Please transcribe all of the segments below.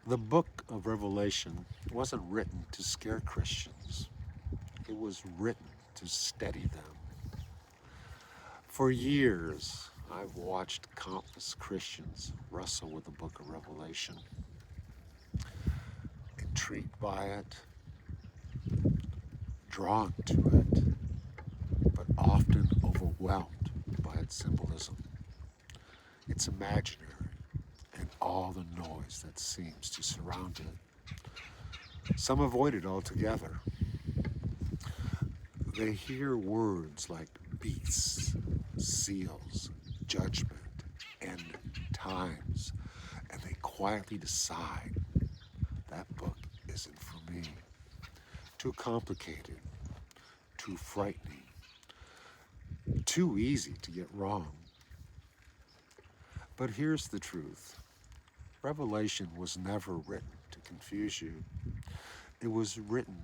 The book of Revelation wasn't written to scare Christians, it was written to steady them. For years, I've watched countless Christians wrestle with the book of Revelation, intrigued by it, drawn to it, but often overwhelmed by its symbolism, its imaginary, and all the noise that seems to surround it. Some avoid it altogether. They hear words like beasts, seals, judgment, end times, and they quietly decide that book isn't for me. Too complicated, too frightening, too easy to get wrong. But here's the truth: Revelation was never written to confuse you, it was written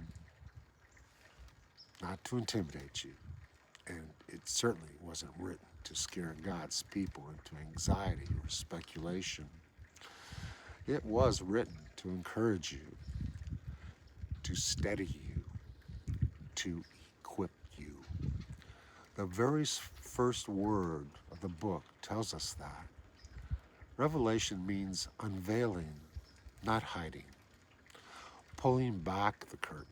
not to intimidate you. And it certainly wasn't written to scare God's people into anxiety or speculation. It was written to encourage you, to steady you, to equip you. The very first word of the book tells us that. Revelation means unveiling, not hiding, pulling back the curtain,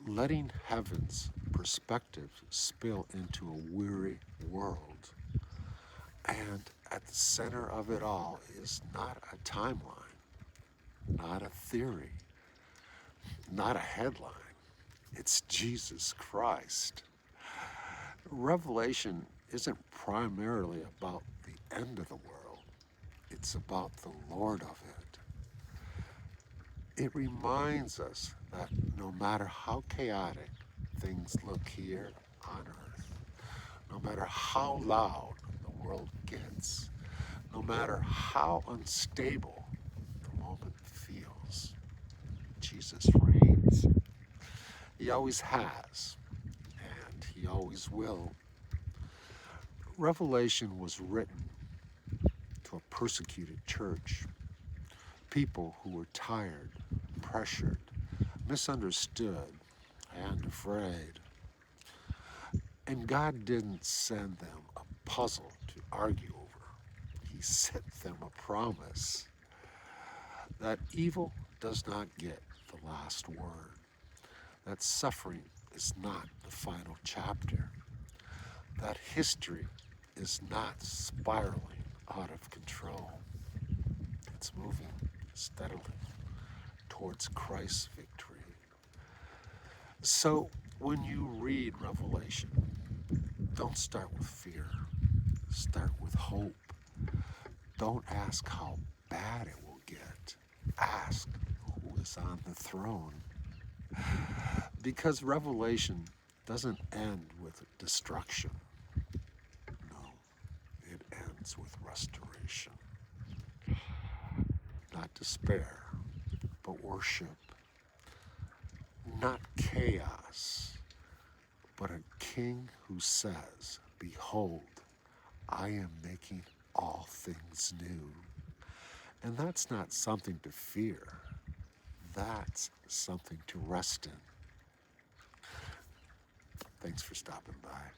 letting heaven's perspective spill into a weary world. And at the center of it all is not a timeline, not a theory, not a headline. It's Jesus Christ. Revelation isn't primarily about the end of the world, it's about the Lord of it. It reminds us that no matter how chaotic things look here on earth, no matter how loud the world gets, no matter how unstable the moment feels, Jesus reigns. He always has, and he always will. Revelation was written to a persecuted church, people who were tired, pressured, misunderstood, and afraid. And God didn't send them a puzzle to argue over. He sent them a promise that evil does not get the last word, that suffering is not the final chapter, that history is not spiraling out of control. It's moving steadily towards Christ's victory. So when you read Revelation, don't start with fear, start with hope. Don't ask how bad it will get. Ask who is on the throne. Because Revelation doesn't end with destruction. No, it ends with restoration. Not despair, but worship. Not chaos, but a king who says, "Behold, I am making all things new." And that's not something to fear. That's something to rest in. Thanks for stopping by.